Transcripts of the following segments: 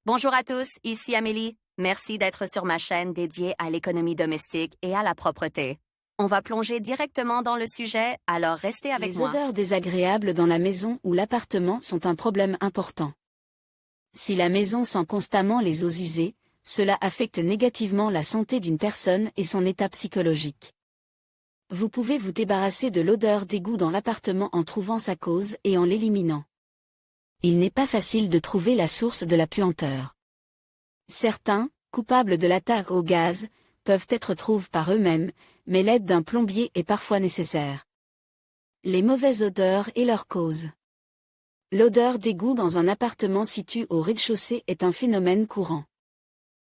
Bonjour à tous, ici Amélie. Merci d'être sur ma chaîne dédiée à l'économie domestique et à la propreté. On va plonger directement dans le sujet, alors restez avec moi. Les odeurs désagréables dans la maison ou l'appartement sont un problème important. Si la maison sent constamment les eaux usées, cela affecte négativement la santé d'une personne et son état psychologique. Vous pouvez vous débarrasser de l'odeur d'égout dans l'appartement en trouvant sa cause et en l'éliminant. Il n'est pas facile de trouver la source de la puanteur. Certains, coupables de l'attaque au gaz, peuvent être trouvés par eux-mêmes, mais l'aide d'un plombier est parfois nécessaire. Les mauvaises odeurs et leurs causes. L'odeur d'égout dans un appartement situé au rez-de-chaussée est un phénomène courant.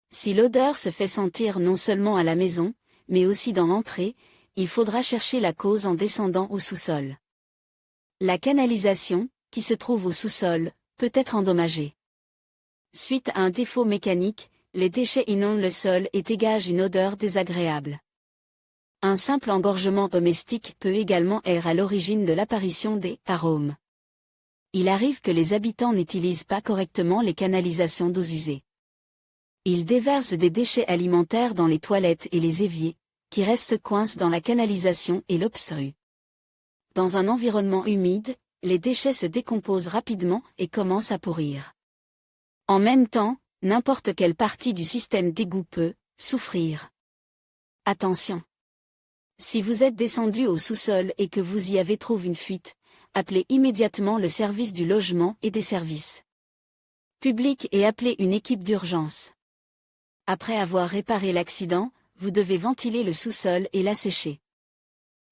Si l'odeur se fait sentir non seulement à la maison, mais aussi dans l'entrée, il faudra chercher la cause en descendant au sous-sol. La canalisation, qui se trouve au sous-sol, peut être endommagée. Suite à un défaut mécanique, les déchets inondent le sol et dégagent une odeur désagréable. Un simple engorgement domestique peut également être à l'origine de l'apparition des arômes. Il arrive que les habitants n'utilisent pas correctement les canalisations d'eau usée. Ils déversent des déchets alimentaires dans les toilettes et les éviers, qui restent coincés dans la canalisation et l'obstruent. Dans un environnement humide, les déchets se décomposent rapidement et commencent à pourrir. En même temps, n'importe quelle partie du système d'égout peut souffrir. Attention! Si vous êtes descendu au sous-sol et que vous y avez trouvé une fuite, appelez immédiatement le service du logement et des services publics et appelez une équipe d'urgence. Après avoir réparé l'accident, vous devez ventiler le sous-sol et l'assécher.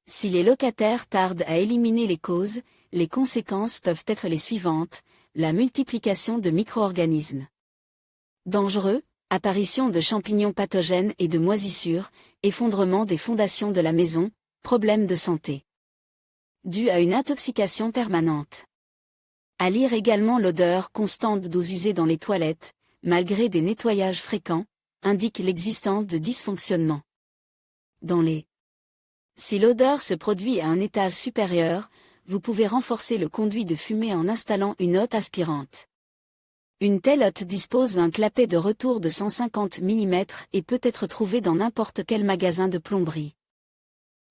Si les locataires tardent à éliminer les causes, les conséquences peuvent être les suivantes: la multiplication de micro-organismes dangereux, apparition de champignons pathogènes et de moisissures, effondrement des fondations de la maison, problèmes de santé dû à une intoxication permanente. À lire également l'odeur constante d'eau usée dans les toilettes, malgré des nettoyages fréquents, indique l'existence de dysfonctionnements dans les. Si l'odeur se produit à un étage supérieur, vous pouvez renforcer le conduit de fumée en installant une hotte aspirante. Une telle hotte dispose d'un clapet de retour de 150 mm et peut être trouvée dans n'importe quel magasin de plomberie.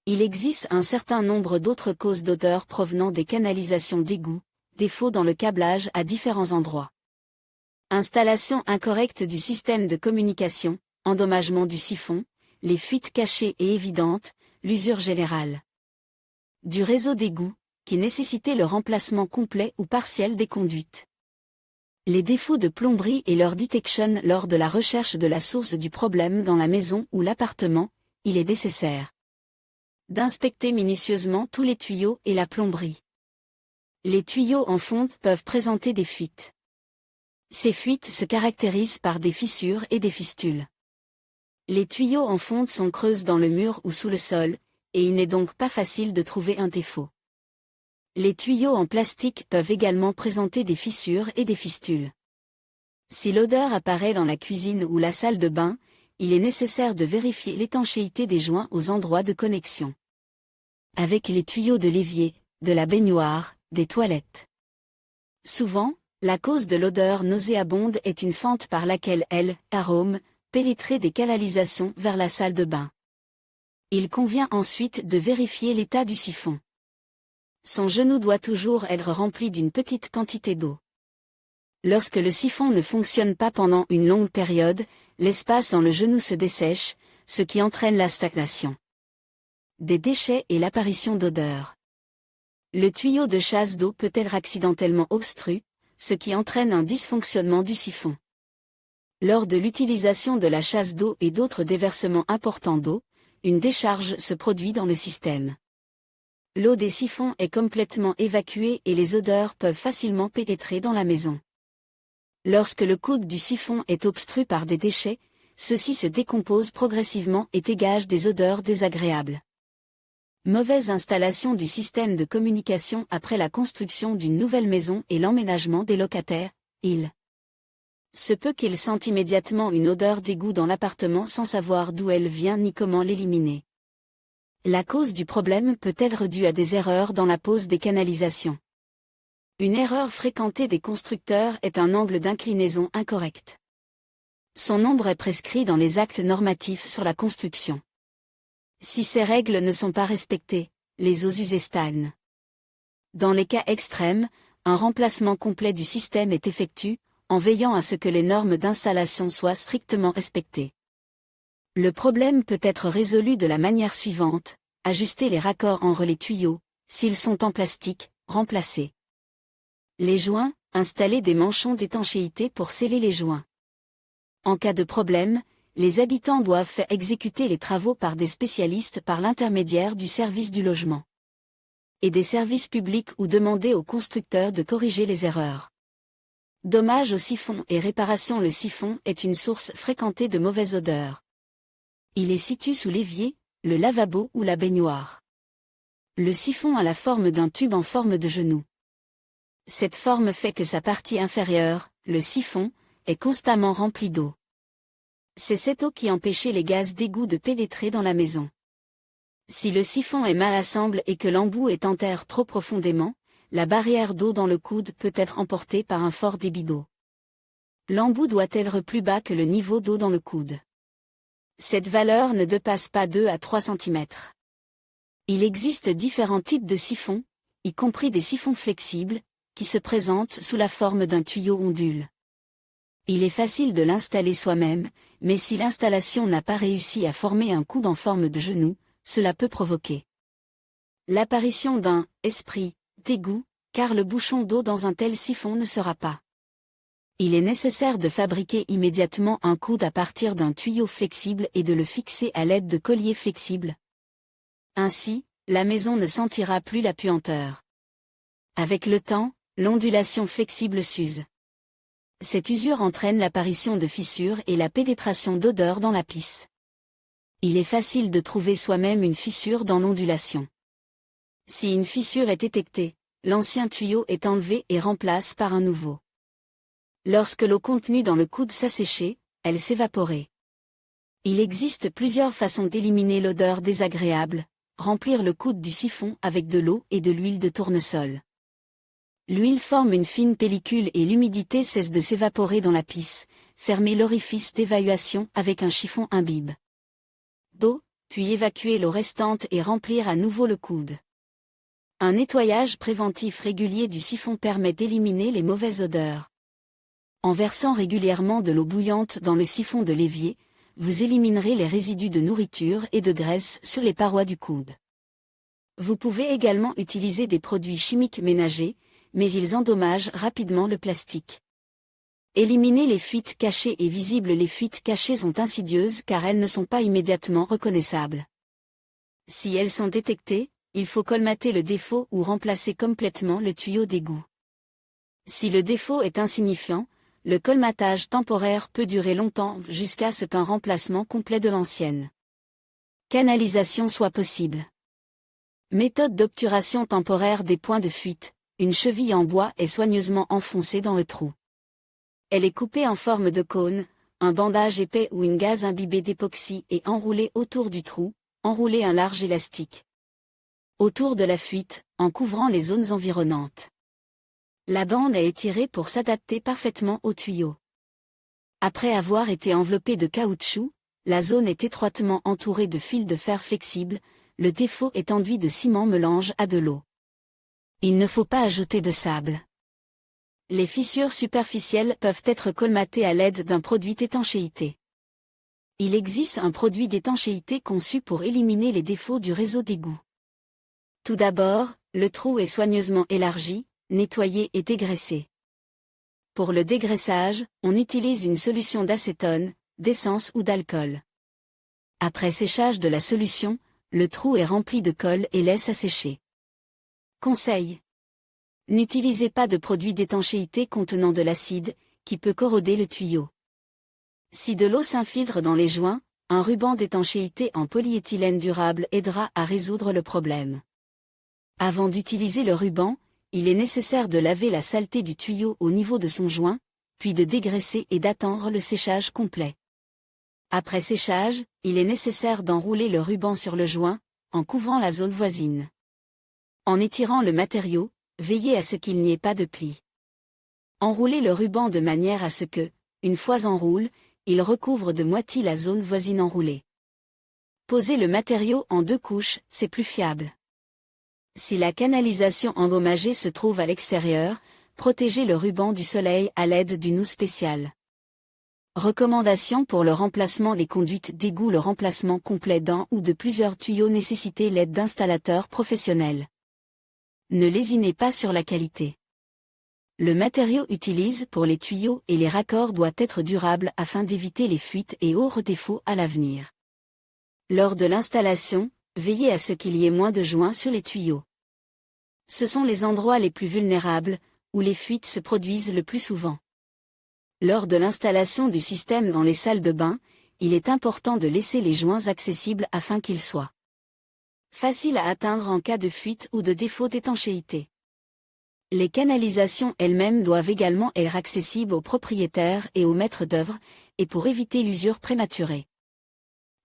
Il existe un certain nombre d'autres causes d'odeur provenant des canalisations d'égout, défauts dans le câblage à différents endroits. Installation incorrecte du système de communication, endommagement du siphon, les fuites cachées et évidentes, l'usure générale du réseau d'égout, qui nécessitait le remplacement complet ou partiel des conduites. Les défauts de plomberie et leur détection lors de la recherche de la source du problème dans la maison ou l'appartement, il est nécessaire d'inspecter minutieusement tous les tuyaux et la plomberie. Les tuyaux en fonte peuvent présenter des fuites. Ces fuites se caractérisent par des fissures et des fistules. Les tuyaux en fonte sont creuses dans le mur ou sous le sol, et il n'est donc pas facile de trouver un défaut. Les tuyaux en plastique peuvent également présenter des fissures et des fistules. Si l'odeur apparaît dans la cuisine ou la salle de bain, il est nécessaire de vérifier l'étanchéité des joints aux endroits de connexion. Avec les tuyaux de l'évier, de la baignoire, des toilettes. Souvent, la cause de l'odeur nauséabonde est une fente par laquelle arôme, pénétrait des canalisations vers la salle de bain. Il convient ensuite de vérifier l'état du siphon. Son genou doit toujours être rempli d'une petite quantité d'eau. Lorsque le siphon ne fonctionne pas pendant une longue période, l'espace dans le genou se dessèche, ce qui entraîne la stagnation des déchets et l'apparition d'odeurs. Le tuyau de chasse d'eau peut être accidentellement obstrué, ce qui entraîne un dysfonctionnement du siphon. Lors de l'utilisation de la chasse d'eau et d'autres déversements importants d'eau, une décharge se produit dans le système. L'eau des siphons est complètement évacuée et les odeurs peuvent facilement pénétrer dans la maison. Lorsque le coude du siphon est obstrué par des déchets, ceux-ci se décomposent progressivement et dégagent des odeurs désagréables. Mauvaise installation du système de communication après la construction d'une nouvelle maison et l'emménagement des locataires, il se peut qu'ils sentent immédiatement une odeur d'égout dans l'appartement sans savoir d'où elle vient ni comment l'éliminer. La cause du problème peut être due à des erreurs dans la pose des canalisations. Une erreur fréquentée des constructeurs est un angle d'inclinaison incorrect. Son nombre est prescrit dans les actes normatifs sur la construction. Si ces règles ne sont pas respectées, les eaux usées stagnent. Dans les cas extrêmes, un remplacement complet du système est effectué, en veillant à ce que les normes d'installation soient strictement respectées. Le problème peut être résolu de la manière suivante: ajuster les raccords en relais tuyaux, s'ils sont en plastique, remplacer les joints, installer des manchons d'étanchéité pour sceller les joints. En cas de problème, les habitants doivent faire exécuter les travaux par des spécialistes par l'intermédiaire du service du logement et des services publics ou demander aux constructeurs de corriger les erreurs. Dommages au siphon et réparation. Le siphon est une source fréquentée de mauvaise odeur. Il est situé sous l'évier, le lavabo ou la baignoire. Le siphon a la forme d'un tube en forme de genou. Cette forme fait que sa partie inférieure, le siphon, est constamment remplie d'eau. C'est cette eau qui empêchait les gaz d'égout de pénétrer dans la maison. Si le siphon est mal assemblé et que l'embout est enterré trop profondément, la barrière d'eau dans le coude peut être emportée par un fort débit d'eau. L'embout doit être plus bas que le niveau d'eau dans le coude. Cette valeur ne dépasse pas 2 à 3 cm. Il existe différents types de siphons, y compris des siphons flexibles, qui se présentent sous la forme d'un tuyau ondule. Il est facile de l'installer soi-même, mais si l'installation n'a pas réussi à former un coude en forme de genou, cela peut provoquer l'apparition d'un « esprit » d'égout, car le bouchon d'eau dans un tel siphon ne sera pas. Il est nécessaire de fabriquer immédiatement un coude à partir d'un tuyau flexible et de le fixer à l'aide de colliers flexibles. Ainsi, la maison ne sentira plus la puanteur. Avec le temps, l'ondulation flexible s'use. Cette usure entraîne l'apparition de fissures et la pénétration d'odeurs dans la pisse. Il est facile de trouver soi-même une fissure dans l'ondulation. Si une fissure est détectée, l'ancien tuyau est enlevé et remplacé par un nouveau. Lorsque l'eau contenue dans le coude s'asséchait, elle s'évaporait. Il existe plusieurs façons d'éliminer l'odeur désagréable: remplir le coude du siphon avec de l'eau et de l'huile de tournesol. L'huile forme une fine pellicule et l'humidité cesse de s'évaporer dans la pisse. Fermer l'orifice d'évacuation avec un chiffon imbibe d'eau, puis évacuer l'eau restante et remplir à nouveau le coude. Un nettoyage préventif régulier du siphon permet d'éliminer les mauvaises odeurs. En versant régulièrement de l'eau bouillante dans le siphon de l'évier, vous éliminerez les résidus de nourriture et de graisse sur les parois du coude. Vous pouvez également utiliser des produits chimiques ménagers, mais ils endommagent rapidement le plastique. Éliminez les fuites cachées et visibles. Les fuites cachées sont insidieuses car elles ne sont pas immédiatement reconnaissables. Si elles sont détectées, il faut colmater le défaut ou remplacer complètement le tuyau d'égout. Si le défaut est insignifiant, le colmatage temporaire peut durer longtemps jusqu'à ce qu'un remplacement complet de l'ancienne canalisation soit possible. Méthode d'obturation temporaire des points de fuite. Une cheville en bois est soigneusement enfoncée dans le trou. Elle est coupée en forme de cône, un bandage épais ou une gaze imbibée d'époxy est enroulée autour du trou, enroulez un large élastique autour de la fuite, en couvrant les zones environnantes. La bande est étirée pour s'adapter parfaitement au tuyau. Après avoir été enveloppée de caoutchouc, la zone est étroitement entourée de fils de fer flexibles, le défaut est enduit de ciment mélange à de l'eau. Il ne faut pas ajouter de sable. Les fissures superficielles peuvent être colmatées à l'aide d'un produit d'étanchéité. Il existe un produit d'étanchéité conçu pour éliminer les défauts du réseau d'égout. Tout d'abord, le trou est soigneusement élargi, nettoyé et dégraissé. Pour le dégraissage, on utilise une solution d'acétone, d'essence ou d'alcool. Après séchage de la solution, le trou est rempli de colle et laisse assécher. Conseil: n'utilisez pas de produit d'étanchéité contenant de l'acide, qui peut corroder le tuyau. Si de l'eau s'infiltre dans les joints, un ruban d'étanchéité en polyéthylène durable aidera à résoudre le problème. Avant d'utiliser le ruban, il est nécessaire de laver la saleté du tuyau au niveau de son joint, puis de dégraisser et d'attendre le séchage complet. Après séchage, il est nécessaire d'enrouler le ruban sur le joint, en couvrant la zone voisine. En étirant le matériau, veillez à ce qu'il n'y ait pas de plis. Enroulez le ruban de manière à ce que, une fois enroulé, il recouvre de moitié la zone voisine enroulée. Posez le matériau en 2 couches, c'est plus fiable. Si la canalisation endommagée se trouve à l'extérieur, protégez le ruban du soleil à l'aide d'une housse spéciale. Recommandations pour le remplacement des conduites d'égout. Le remplacement complet d'un ou de plusieurs tuyaux nécessite l'aide d'installateurs professionnels. Ne lésinez pas sur la qualité. Le matériau utilisé pour les tuyaux et les raccords doit être durable afin d'éviter les fuites et autres défauts à l'avenir. Lors de l'installation, veillez à ce qu'il y ait moins de joints sur les tuyaux. Ce sont les endroits les plus vulnérables, où les fuites se produisent le plus souvent. Lors de l'installation du système dans les salles de bain, il est important de laisser les joints accessibles afin qu'ils soient faciles à atteindre en cas de fuite ou de défaut d'étanchéité. Les canalisations elles-mêmes doivent également être accessibles aux propriétaires et aux maîtres d'œuvre, et pour éviter l'usure prématurée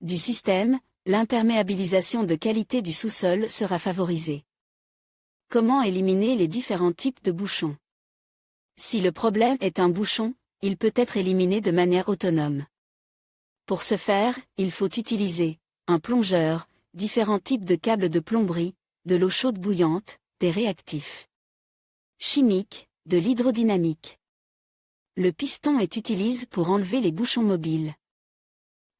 du système, l'imperméabilisation de qualité du sous-sol sera favorisée. Comment éliminer les différents types de bouchons? Si le problème est un bouchon, il peut être éliminé de manière autonome. Pour ce faire, il faut utiliser un plongeur, différents types de câbles de plomberie, de l'eau chaude bouillante, des réactifs chimiques, de l'hydrodynamique. Le piston est utilisé pour enlever les bouchons mobiles.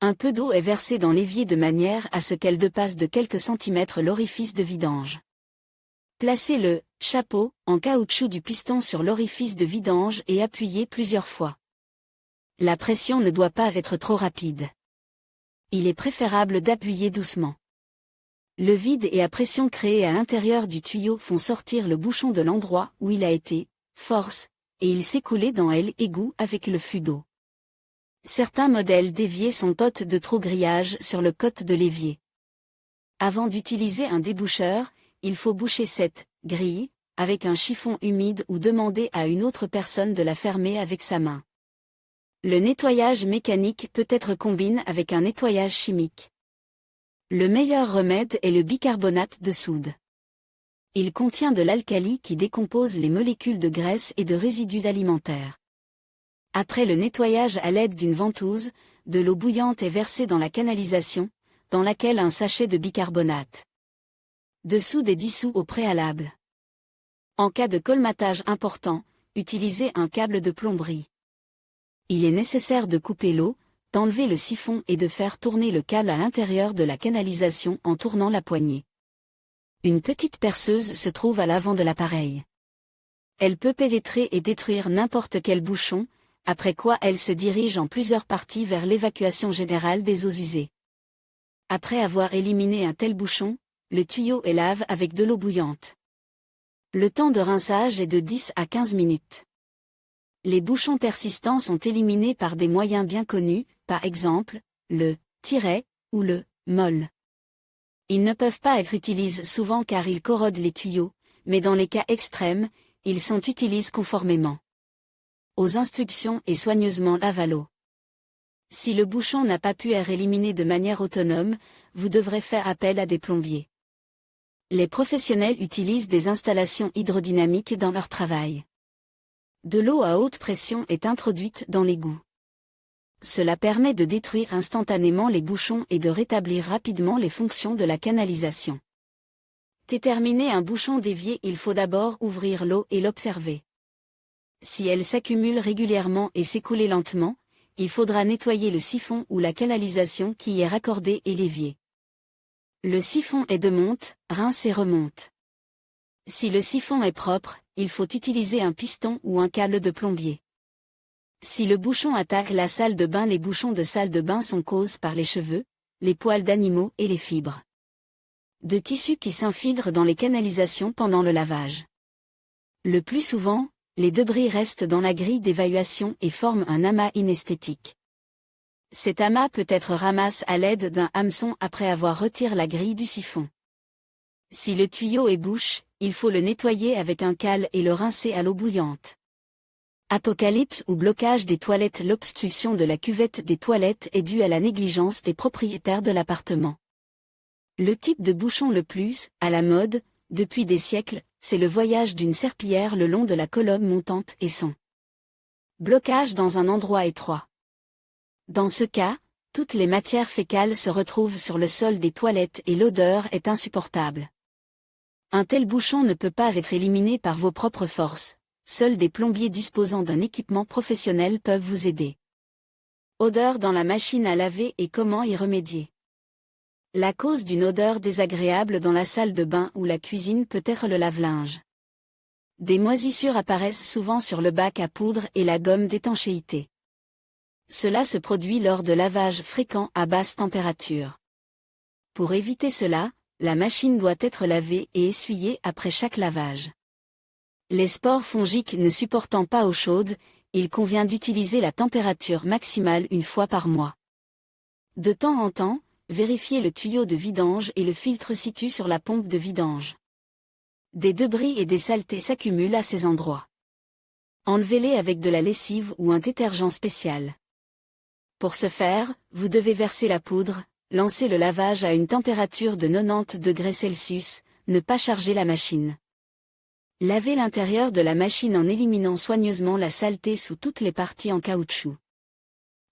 Un peu d'eau est versée dans l'évier de manière à ce qu'elle dépasse de quelques centimètres l'orifice de vidange. Placez le chapeau en caoutchouc du piston sur l'orifice de vidange et appuyez plusieurs fois. La pression ne doit pas être trop rapide. Il est préférable d'appuyer doucement. Le vide et la pression créée à l'intérieur du tuyau font sortir le bouchon de l'endroit où il a été force, et il s'est coulé dans l'égout avec le flux d'eau. Certains modèles d'évier sont dotés de trous grillage sur le côte de l'évier. Avant d'utiliser un déboucheur, il faut boucher cette grille avec un chiffon humide ou demander à une autre personne de la fermer avec sa main. Le nettoyage mécanique peut être combiné avec un nettoyage chimique. Le meilleur remède est le bicarbonate de soude. Il contient de l'alcali qui décompose les molécules de graisse et de résidus alimentaires. Après le nettoyage à l'aide d'une ventouse, de l'eau bouillante est versée dans la canalisation, dans laquelle un sachet de bicarbonate de soude est dissous au préalable. En cas de colmatage important, utilisez un câble de plomberie. Il est nécessaire de couper l'eau, d'enlever le siphon et de faire tourner le câble à l'intérieur de la canalisation en tournant la poignée. Une petite perceuse se trouve à l'avant de l'appareil. Elle peut pénétrer et détruire n'importe quel bouchon, après quoi elle se dirige en plusieurs parties vers l'évacuation générale des eaux usées. Après avoir éliminé un tel bouchon, le tuyau est lave avec de l'eau bouillante. Le temps de rinçage est de 10 à 15 minutes. Les bouchons persistants sont éliminés par des moyens bien connus, par exemple, le tiret ou le molle. Ils ne peuvent pas être utilisés souvent car ils corrodent les tuyaux, mais dans les cas extrêmes, ils sont utilisés conformément aux instructions et soigneusement lavés à l'eau. Si le bouchon n'a pas pu être éliminé de manière autonome, vous devrez faire appel à des plombiers. Les professionnels utilisent des installations hydrodynamiques dans leur travail. De l'eau à haute pression est introduite dans l'égout. Cela permet de détruire instantanément les bouchons et de rétablir rapidement les fonctions de la canalisation. Déterminer un bouchon d'évier, il faut d'abord ouvrir l'eau et l'observer. Si elle s'accumule régulièrement et s'écoule lentement, il faudra nettoyer le siphon ou la canalisation qui y est raccordée et l'évier. Le siphon est de monte, rince et remonte. Si le siphon est propre, il faut utiliser un piston ou un câble de plombier. Si le bouchon attaque la salle de bain, les bouchons de salle de bain sont causés par les cheveux, les poils d'animaux et les fibres de tissu qui s'infiltrent dans les canalisations pendant le lavage. Le plus souvent, les débris restent dans la grille d'évaluation et forment un amas inesthétique. Cet amas peut être ramassé à l'aide d'un hameçon après avoir retiré la grille du siphon. Si le tuyau est bouché, il faut le nettoyer avec un câble et le rincer à l'eau bouillante. Apocalypse ou blocage des toilettes. L'obstruction de la cuvette des toilettes est due à la négligence des propriétaires de l'appartement. Le type de bouchon le plus à la mode depuis des siècles, c'est le voyage d'une serpillière le long de la colonne montante et son blocage dans un endroit étroit. Dans ce cas, toutes les matières fécales se retrouvent sur le sol des toilettes et l'odeur est insupportable. Un tel bouchon ne peut pas être éliminé par vos propres forces, seuls des plombiers disposant d'un équipement professionnel peuvent vous aider. Odeur dans la machine à laver et comment y remédier. La cause d'une odeur désagréable dans la salle de bain ou la cuisine peut être le lave-linge. Des moisissures apparaissent souvent sur le bac à poudre et la gomme d'étanchéité. Cela se produit lors de lavages fréquents à basse température. Pour éviter cela, la machine doit être lavée et essuyée après chaque lavage. Les spores fongiques ne supportant pas eau chaude, il convient d'utiliser la température maximale une fois par mois. De temps en temps, vérifiez le tuyau de vidange et le filtre situé sur la pompe de vidange. Des débris et des saletés s'accumulent à ces endroits. Enlevez-les avec de la lessive ou un détergent spécial. Pour ce faire, vous devez verser la poudre, lancer le lavage à une température de 90 degrés Celsius, ne pas charger la machine. Lavez l'intérieur de la machine en éliminant soigneusement la saleté sous toutes les parties en caoutchouc.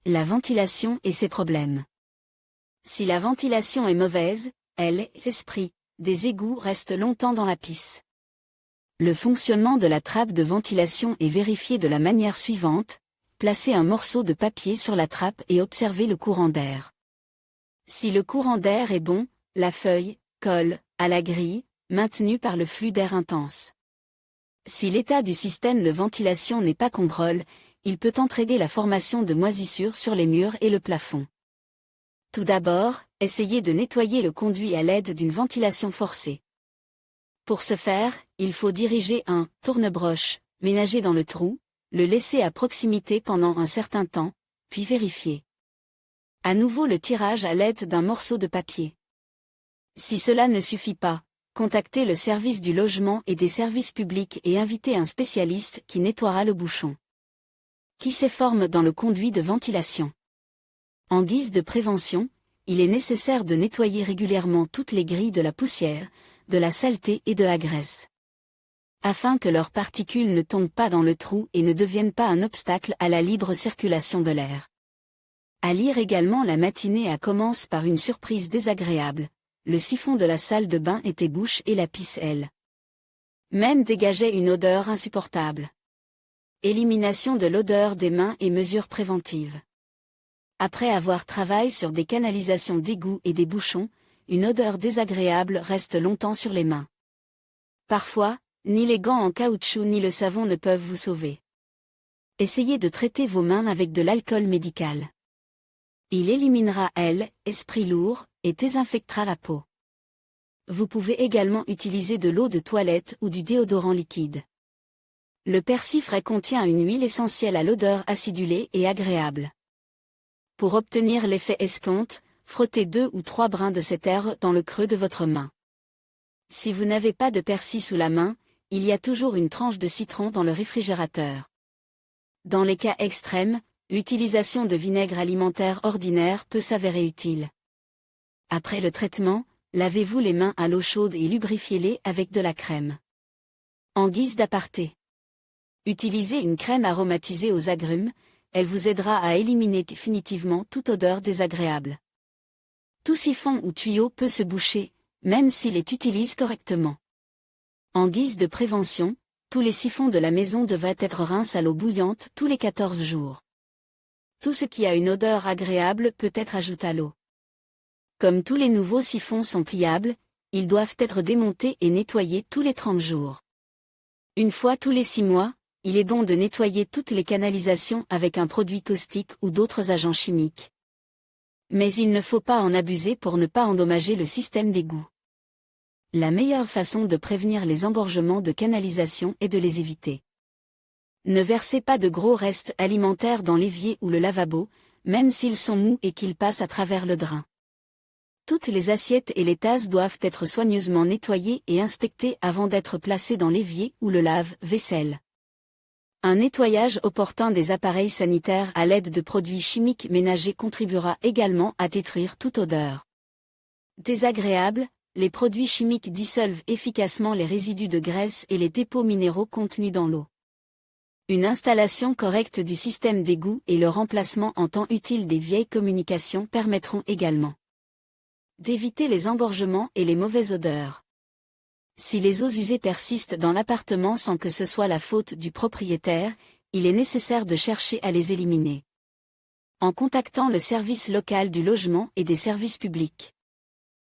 La ventilation et ses problèmes. Si la ventilation est mauvaise, des égouts restent longtemps dans la pisse. Le fonctionnement de la trappe de ventilation est vérifié de la manière suivante: placez un morceau de papier sur la trappe et observez le courant d'air. Si le courant d'air est bon, la feuille colle à la grille, maintenue par le flux d'air intense. Si l'état du système de ventilation n'est pas contrôlé, il peut entraîner la formation de moisissures sur les murs et le plafond. Tout d'abord, essayez de nettoyer le conduit à l'aide d'une ventilation forcée. Pour ce faire, il faut diriger un tourne-broche ménager dans le trou, le laisser à proximité pendant un certain temps, puis vérifier. À nouveau le tirage à l'aide d'un morceau de papier. Si cela ne suffit pas, contactez le service du logement et des services publics et invitez un spécialiste qui nettoiera le bouchon qui se forme dans le conduit de ventilation. En guise de prévention, il est nécessaire de nettoyer régulièrement toutes les grilles de la poussière, de la saleté et de la graisse, afin que leurs particules ne tombent pas dans le trou et ne deviennent pas un obstacle à la libre circulation de l'air. À lire également la matinée commence par une surprise désagréable. Le siphon de la salle de bain était bouche et la pisse même dégageait une odeur insupportable. Élimination de l'odeur des mains et mesures préventives. Après avoir travaillé sur des canalisations d'égouts et des bouchons, une odeur désagréable reste longtemps sur les mains. Parfois, ni les gants en caoutchouc ni le savon ne peuvent vous sauver. Essayez de traiter vos mains avec de l'alcool médical. Il éliminera esprit lourd, et désinfectera la peau. Vous pouvez également utiliser de l'eau de toilette ou du déodorant liquide. Le persil frais contient une huile essentielle à l'odeur acidulée et agréable. Pour obtenir l'effet escompte, frottez 2 ou 3 brins de cette herbe dans le creux de votre main. Si vous n'avez pas de persil sous la main, il y a toujours une tranche de citron dans le réfrigérateur. Dans les cas extrêmes, l'utilisation de vinaigre alimentaire ordinaire peut s'avérer utile. Après le traitement, lavez-vous les mains à l'eau chaude et lubrifiez-les avec de la crème. En guise d'aparté. Utilisez une crème aromatisée aux agrumes, elle vous aidera à éliminer définitivement toute odeur désagréable. Tout siphon ou tuyau peut se boucher, même s'il est utilisé correctement. En guise de prévention, tous les siphons de la maison devraient être rincés à l'eau bouillante tous les 14 jours. Tout ce qui a une odeur agréable peut être ajouté à l'eau. Comme tous les nouveaux siphons sont pliables, ils doivent être démontés et nettoyés tous les 30 jours. Une fois tous les 6 mois, il est bon de nettoyer toutes les canalisations avec un produit caustique ou d'autres agents chimiques. Mais il ne faut pas en abuser pour ne pas endommager le système d'égout. La meilleure façon de prévenir les engorgements de canalisation est de les éviter. Ne versez pas de gros restes alimentaires dans l'évier ou le lavabo, même s'ils sont mous et qu'ils passent à travers le drain. Toutes les assiettes et les tasses doivent être soigneusement nettoyées et inspectées avant d'être placées dans l'évier ou le lave-vaisselle. Un nettoyage opportun des appareils sanitaires à l'aide de produits chimiques ménagers contribuera également à détruire toute odeur désagréable, Les produits chimiques dissolvent efficacement les résidus de graisse et les dépôts minéraux contenus dans l'eau. Une installation correcte du système d'égout et le remplacement en temps utile des vieilles communications permettront également d'éviter les engorgements et les mauvaises odeurs. Si les eaux usées persistent dans l'appartement sans que ce soit la faute du propriétaire, il est nécessaire de chercher à les éliminer en contactant le service local du logement et des services publics.